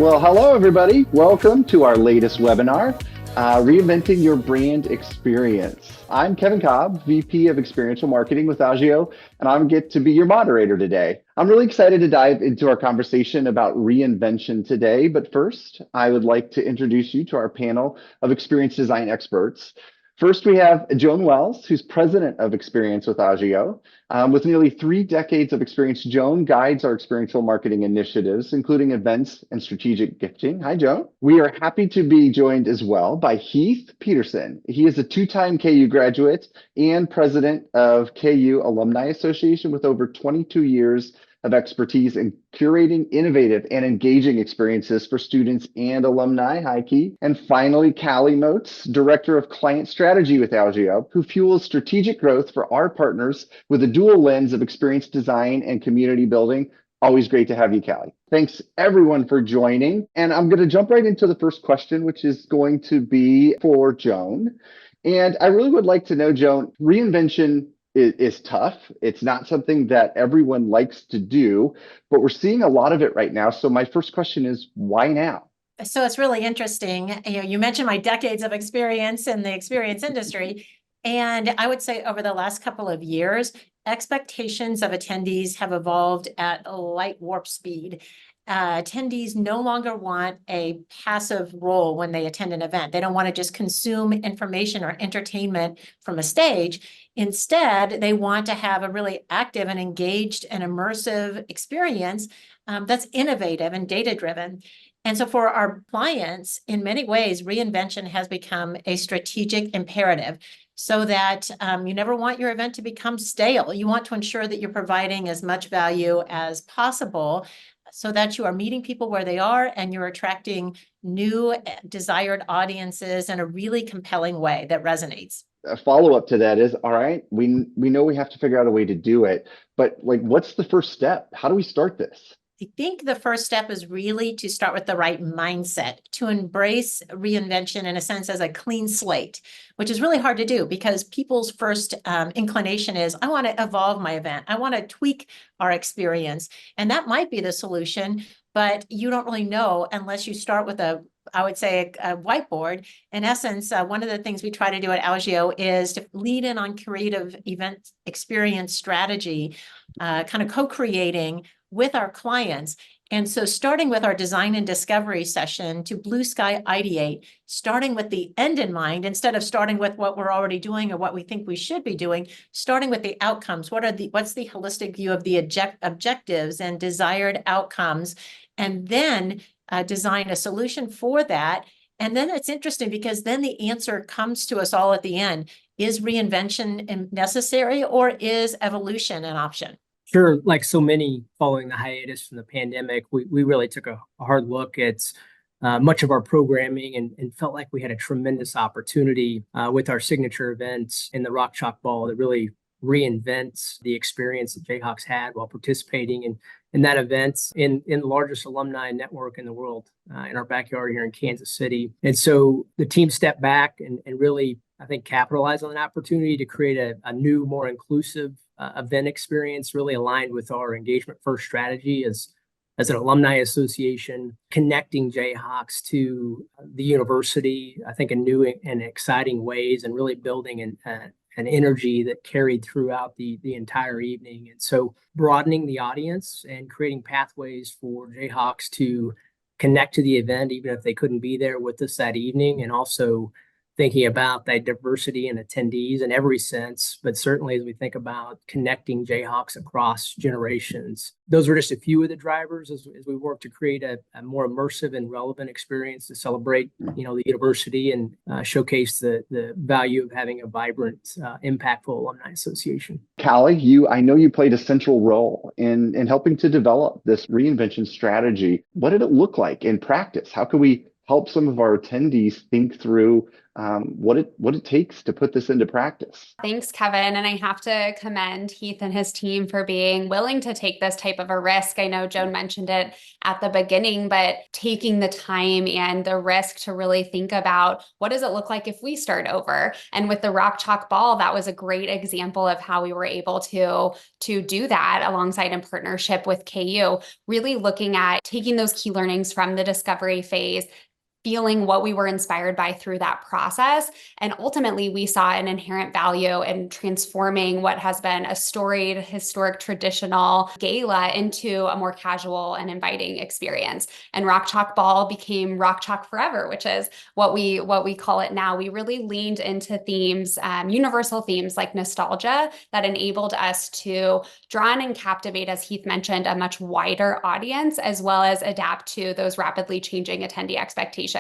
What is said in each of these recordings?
Well, hello, everybody. Welcome to our latest webinar, Reinventing Your Brand Experience. I'm Kevin Cobb, VP of Experiential Marketing with Augeo, and I'm get to be your moderator today. I'm really excited to dive into our conversation about reinvention today, but first, I would like to introduce you to our panel of experience design experts. First, we have Joan Wells, who's president of Experience with Augeo. With nearly 3 decades of experience, Joan guides our experiential marketing initiatives, including events and strategic gifting. Hi, Joan. We are happy to be joined as well by Heath Peterson. He is a 2-time KU graduate and president of KU Alumni Association with over 22 years of expertise in curating innovative and engaging experiences for students and alumni. Hi, Keith. And finally, Callie Motes, Director of Client Strategy with Augeo, who fuels strategic growth for our partners with a dual lens of experience design and community building. Always great to have you, Callie. Thanks, everyone, for joining. And I'm going to jump right into the first question, which is going to be for Joan. And I really would like to know, Joan, reinvention is tough. It's not something that everyone likes to do, but we're seeing a lot of it right now. So my first question is, why now? So it's really interesting. You mentioned my decades of experience in the experience industry. And I would say over the last couple of years, expectations of attendees have evolved at a light warp speed. Attendees no longer want a passive role when they attend an event. They don't want to just consume information or entertainment from a stage. Instead, they want to have a really active and engaged and immersive experience that's innovative and data-driven. And so for our clients, in many ways, reinvention has become a strategic imperative so that you never want your event to become stale. You want to ensure that you're providing as much value as possible so that you are meeting people where they are and you're attracting new desired audiences in a really compelling way that resonates. A follow-up to that is, all right, we know we have to figure out a way to do it, but like, what's the first step? How do we start this? I think the first step is really to start with the right mindset, to embrace reinvention in a sense as a clean slate, which is really hard to do because people's first inclination is, I want to evolve my event. I want to tweak our experience. And that might be the solution, but you don't really know unless you start with I would say a whiteboard. In essence, one of the things we try to do at Augeo is to lead in on creative event experience strategy, kind of co-creating with our clients. And so starting with our design and discovery session to blue sky ideate, starting with the end in mind, instead of starting with what we're already doing or what we think we should be doing, starting with the outcomes. What's the holistic view of the objectives and desired outcomes, and then design a solution for that. And then it's interesting because then the answer comes to us all at the end. Is reinvention necessary or is evolution an option? Sure. Like so many following the hiatus from the pandemic, we really took a hard look at much of our programming and felt like we had a tremendous opportunity with our signature events in the Rock Chalk Ball that really reinvents the experience that Jayhawks had while participating in that event in the largest alumni network in the world in our backyard here in Kansas City. And so the team stepped back and really, I think, capitalized on an opportunity to create a new, more inclusive event experience, really aligned with our engagement first strategy as an alumni association, connecting Jayhawks to the university, I think, in new and exciting ways, and really building an energy that carried throughout the entire evening. And so broadening the audience and creating pathways for Jayhawks to connect to the event, even if they couldn't be there with us that evening, and also thinking about that diversity in attendees in every sense, but certainly as we think about connecting Jayhawks across generations. Those are just a few of the drivers as we work to create a more immersive and relevant experience to celebrate, the university and showcase the value of having a vibrant, impactful alumni association. Callie, I know you played a central role in helping to develop this reinvention strategy. What did it look like in practice? How can we help some of our attendees think through what it takes to put this into practice. Thanks, Kevin. And I have to commend Heath and his team for being willing to take this type of a risk. I know Joan mentioned it at the beginning, but taking the time and the risk to really think about what does it look like if we start over? And with the rock chalk ball, that was a great example of how we were able to do that alongside in partnership with KU, really looking at taking those key learnings from the discovery phase, feeling what we were inspired by through that process. And ultimately, we saw an inherent value in transforming what has been a storied, historic, traditional gala into a more casual and inviting experience. And Rock Chalk Ball became Rock Chalk Forever, which is what we call it now. We really leaned into themes, universal themes like nostalgia, that enabled us to draw in and captivate, as Heath mentioned, a much wider audience, as well as adapt to those rapidly changing attendee expectations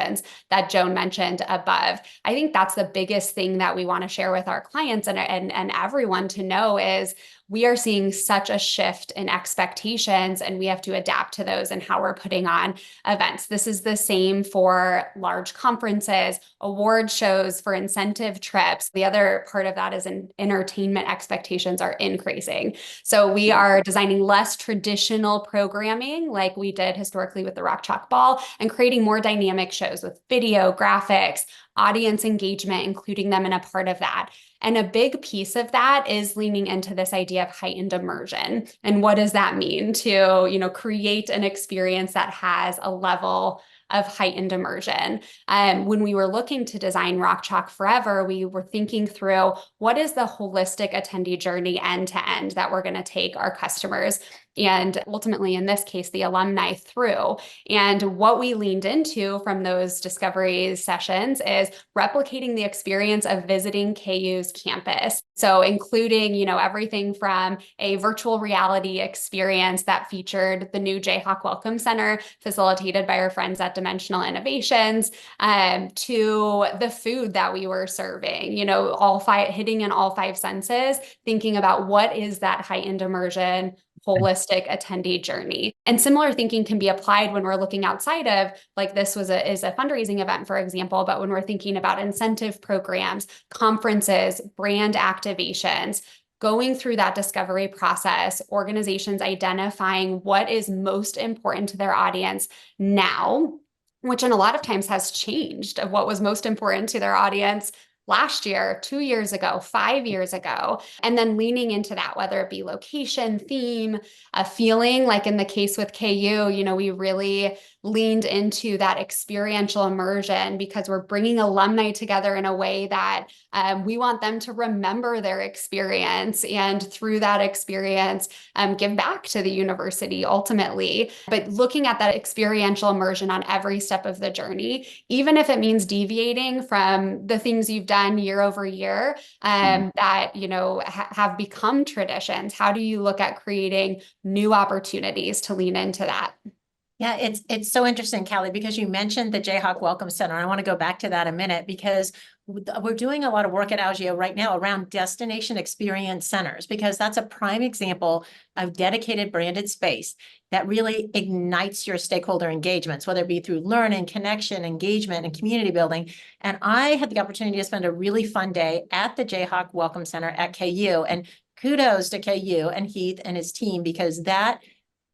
that Joan mentioned above. I think that's the biggest thing that we want to share with our clients and everyone to know is we are seeing such a shift in expectations, and we have to adapt to those and how we're putting on events. This is the same for large conferences, award shows, for incentive trips. The other part of that is entertainment expectations are increasing. So we are designing less traditional programming like we did historically with the Rock Chalk Ball, and creating more dynamic shows with video, graphics, audience engagement, including them in a part of that. And a big piece of that is leaning into this idea of heightened immersion. And what does that mean to, create an experience that has a level of heightened immersion? When we were looking to design Rock Chalk Forever, we were thinking through what is the holistic attendee journey end to end that we're going to take our customers, and ultimately, in this case, the alumni through. And what we leaned into from those discovery sessions is replicating the experience of visiting KU's campus. So including, everything from a virtual reality experience that featured the new Jayhawk Welcome Center facilitated by our friends at Dimensional Innovations, to the food that we were serving, hitting in all five senses, thinking about what is that heightened immersion, holistic attendee journey. And similar thinking can be applied when we're looking outside of, like this is a fundraising event, for example, but when we're thinking about incentive programs, conferences, brand activations, going through that discovery process, organizations identifying what is most important to their audience now, which in a lot of times has changed of what was most important to their audience last year, 2 years ago, 5 years ago, and then leaning into that, whether it be location, theme, a feeling, like in the case with KU, we really leaned into that experiential immersion because we're bringing alumni together in a way that we want them to remember their experience, and through that experience, give back to the university ultimately. But looking at that experiential immersion on every step of the journey, even if it means deviating from the things you've done year over year, that have become traditions. How do you look at creating new opportunities to lean into that? Yeah, it's so interesting, Callie, because you mentioned the Jayhawk Welcome Center. I want to go back to that a minute because we're doing a lot of work at Augeo right now around destination experience centers, because that's a prime example of dedicated branded space that really ignites your stakeholder engagements, whether it be through learning, connection, engagement, and community building. And I had the opportunity to spend a really fun day at the Jayhawk Welcome Center at KU, and kudos to KU and Heath and his team, because that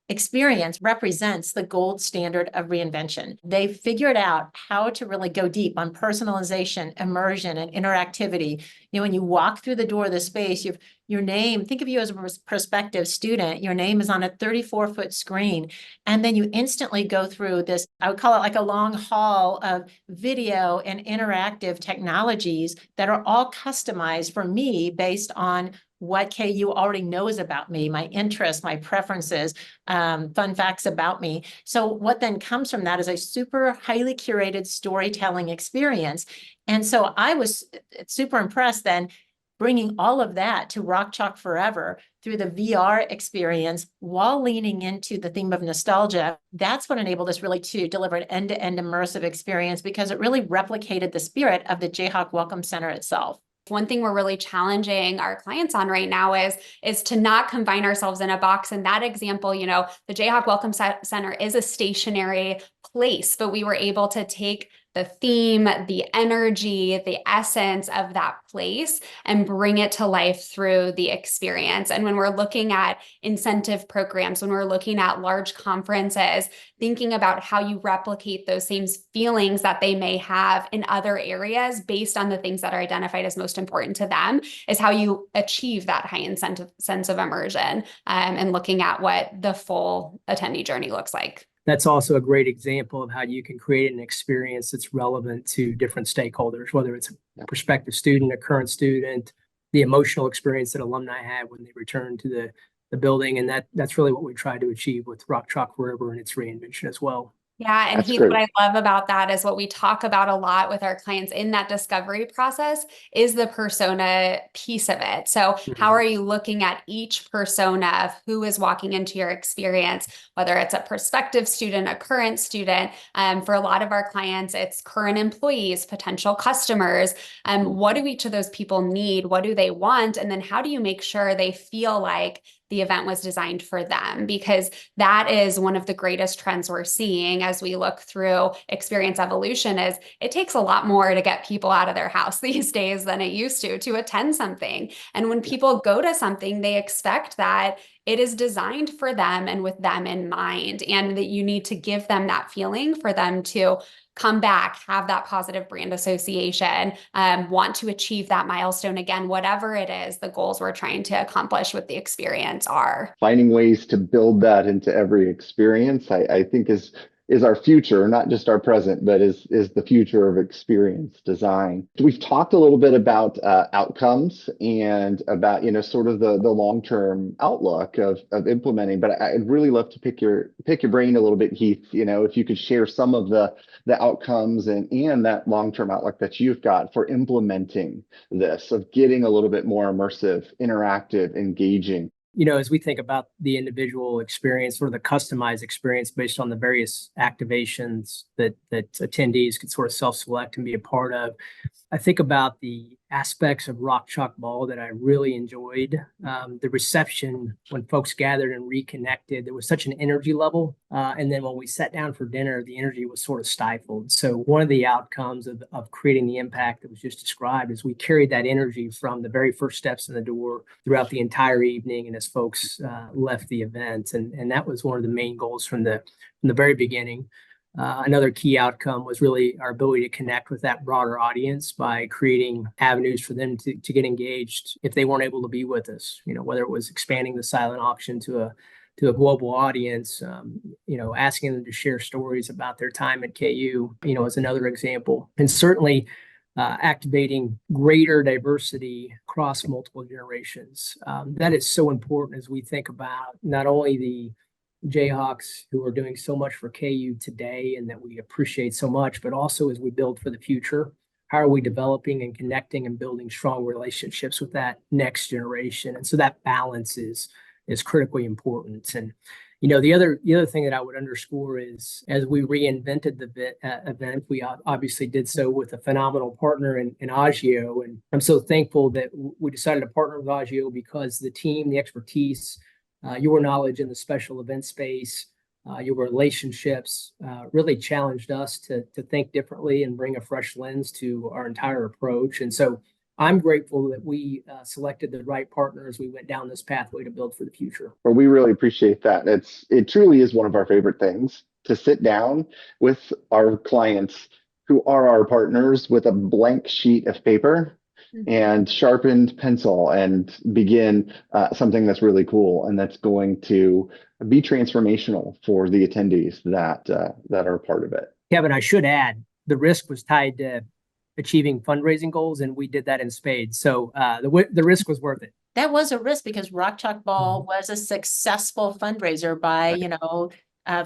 experience represents the gold standard of reinvention. They figured out how to really go deep on personalization, immersion, and interactivity. When you walk through the door of the space, your name, think of you as a prospective student, your name is on a 34-foot screen. And then you instantly go through this, I would call it like a long haul of video and interactive technologies that are all customized for me based on what KU already knows about me, my interests, my preferences, fun facts about me. So what then comes from that is a super highly curated storytelling experience. And so I was super impressed then bringing all of that to Rock Chalk Forever through the VR experience while leaning into the theme of nostalgia. That's what enabled us really to deliver an end-to-end immersive experience, because it really replicated the spirit of the Jayhawk Welcome Center itself. One thing we're really challenging our clients on right now is to not confine ourselves in a box. In that example, the Jayhawk Welcome Center is a stationary place, but we were able to take the theme, the energy, the essence of that place and bring it to life through the experience. And when we're looking at incentive programs, when we're looking at large conferences, thinking about how you replicate those same feelings that they may have in other areas based on the things that are identified as most important to them is how you achieve that high incentive sense of immersion, and looking at what the full attendee journey looks like. That's also a great example of how you can create an experience that's relevant to different stakeholders, whether it's a prospective student, a current student, the emotional experience that alumni have when they return to the building. And that's really what we try to achieve with Rock Chalk Forever and its reinvention as well. Yeah. And That's Heath, great. what I love about that is what we talk about a lot with our clients in that discovery process is the persona piece of it. So how are you looking at each persona of who is walking into your experience, whether it's a prospective student, a current student? For a lot of our clients, it's current employees, potential customers. What do each of those people need? What do they want? And then how do you make sure they feel like the event was designed for them? Because that is one of the greatest trends we're seeing as we look through experience evolution is it takes a lot more to get people out of their house these days than it used to attend something. And when people go to something, they expect that it is designed for them and with them in mind, and that you need to give them that feeling for them to come back, have that positive brand association, want to achieve that milestone again, whatever it is, the goals we're trying to accomplish with the experience are. Finding ways to build that into every experience, I think is our future, not just our present, but is the future of experience design. We've talked a little bit about outcomes and about, sort of the long-term outlook of implementing, but I'd really love to pick your brain a little bit, Heath, if you could share some of the outcomes and that long-term outlook that you've got for implementing this, of getting a little bit more immersive, interactive, engaging. As we think about the individual experience or the customized experience based on the various activations that attendees could sort of self-select and be a part of, I think about the aspects of Rock Chalk Ball that I really enjoyed. The reception when folks gathered and reconnected, there was such an energy level. And then when we sat down for dinner, the energy was sort of stifled. So one of the outcomes of creating the impact that was just described is we carried that energy from the very first steps in the door throughout the entire evening and as folks left the event. And that was one of the main goals from the very beginning. Another key outcome was really our ability to connect with that broader audience by creating avenues for them to get engaged if they weren't able to be with us, whether it was expanding the silent auction to a global audience, asking them to share stories about their time at KU, as another example. And certainly activating greater diversity across multiple generations. That is so important as we think about not only the Jayhawks who are doing so much for KU today and that we appreciate so much, but also as we build for the future, how are we developing and connecting and building strong relationships with that next generation? And so that balance is critically important. And the other thing that I would underscore is as we reinvented the event, we obviously did so with a phenomenal partner in Augeo. And I'm so thankful that we decided to partner with Augeo because the team, the expertise, your knowledge in the special event space, your relationships really challenged us to think differently and bring a fresh lens to our entire approach. And so I'm grateful that we selected the right partners. We went down this pathway to build for the future. Well, we really appreciate that. It truly is one of our favorite things to sit down with our clients who are our partners with a blank sheet of paper and sharpened pencil and begin something that's really cool and that's going to be transformational for the attendees that are part of it. Kevin, I should add, the risk was tied to achieving fundraising goals, and we did that in spades. So the risk was worth it. That was a risk because Rock Chalk Ball was a successful fundraiser by,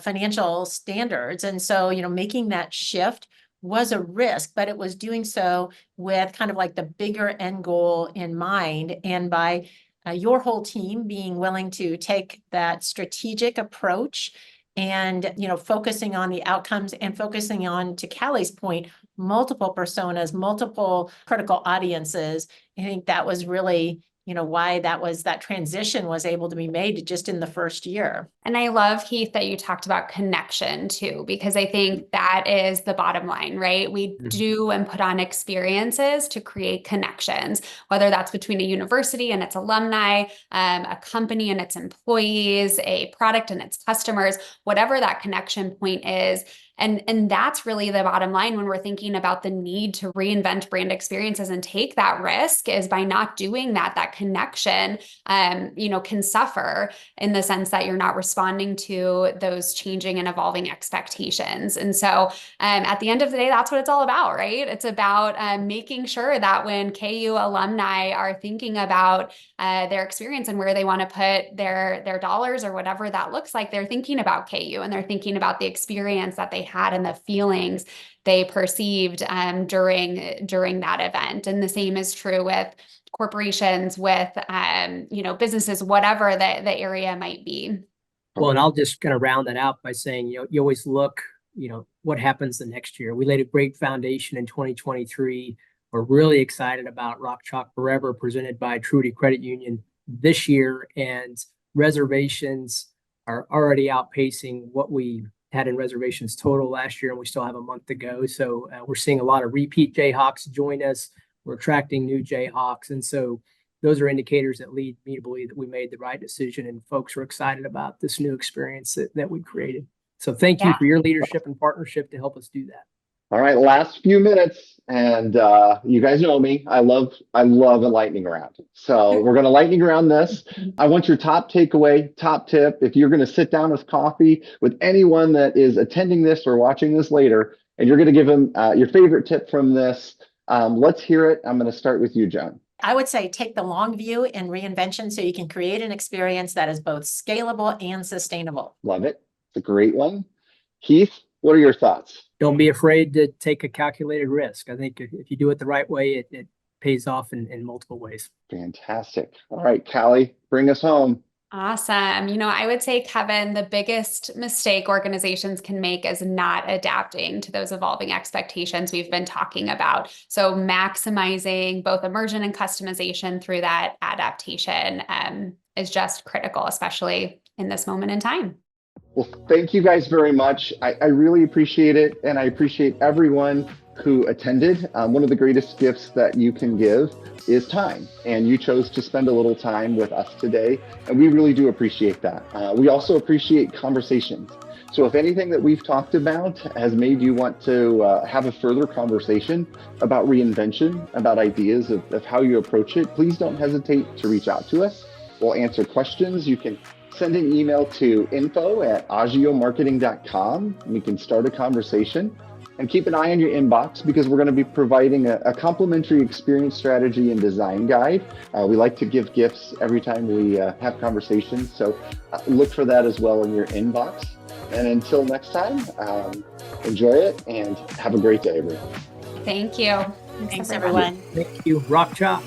financial standards. And so, making that shift was a risk, but it was doing so with kind of like the bigger end goal in mind. And by your whole team being willing to take that strategic approach and, focusing on the outcomes and focusing on, to Callie's point, multiple personas, multiple critical audiences. I think that was really, why that transition was able to be made just in the first year. And I love, Heath, that you talked about connection too, because I think that is the bottom line, right? We do and put on experiences to create connections, whether that's between a university and its alumni, a company and its employees, a product and its customers, whatever that connection point is. And that's really the bottom line when we're thinking about the need to reinvent brand experiences and take that risk, is by not doing that connection, can suffer in the sense that you're not responding to those changing and evolving expectations. And so at the end of the day, that's what it's all about, right? It's about making sure that when KU alumni are thinking about their experience and where they want to put their dollars or whatever that looks like, they're thinking about KU and they're thinking about the experience that they had and the feelings they perceived during that event. And the same is true with corporations, with businesses, whatever the area might be. Well, and I'll just kind of round that out by saying, you always look, what happens the next year. We laid a great foundation in 2023. We're really excited about Rock Chalk Forever, presented by Truity Credit Union this year, and reservations are already outpacing what we had in reservations total last year, and we still have a month to go. So we're seeing a lot of repeat Jayhawks join us. We're attracting new Jayhawks. And so those are indicators that lead me to believe that we made the right decision, and folks are excited about this new experience that we created. So thank you for your leadership and partnership to help us do that. All right, last few minutes, and you guys know me. I love a lightning round. So we're going to lightning round this. I want your top takeaway, top tip. If you're going to sit down with coffee with anyone that is attending this or watching this later, and you're going to give them your favorite tip from this, let's hear it. I'm going to start with you, Joan. I would say take the long view in reinvention so you can create an experience that is both scalable and sustainable. Love it. It's a great one. Heath, what are your thoughts? Don't be afraid to take a calculated risk. I think if you do it the right way, it pays off in multiple ways. Fantastic. All right, Callie, bring us home. Awesome. I would say, Kevin, the biggest mistake organizations can make is not adapting to those evolving expectations we've been talking about. So maximizing both immersion and customization through that adaptation is just critical, especially in this moment in time. Well, thank you guys very much. I really appreciate it. And I appreciate everyone who attended. One of the greatest gifts that you can give is time. And you chose to spend a little time with us today. And we really do appreciate that. We also appreciate conversations. So if anything that we've talked about has made you want to have a further conversation about reinvention, about ideas of how you approach it, please don't hesitate to reach out to us. We'll answer questions. You can send an email to info@augiomarketing.com. We can start a conversation, and keep an eye on your inbox because we're going to be providing a complimentary experience strategy and design guide. We like to give gifts every time we have conversations. So look for that as well in your inbox. And until next time, enjoy it and have a great day, everyone. Thank you. Thanks everyone. Thank you. Rock Chalk.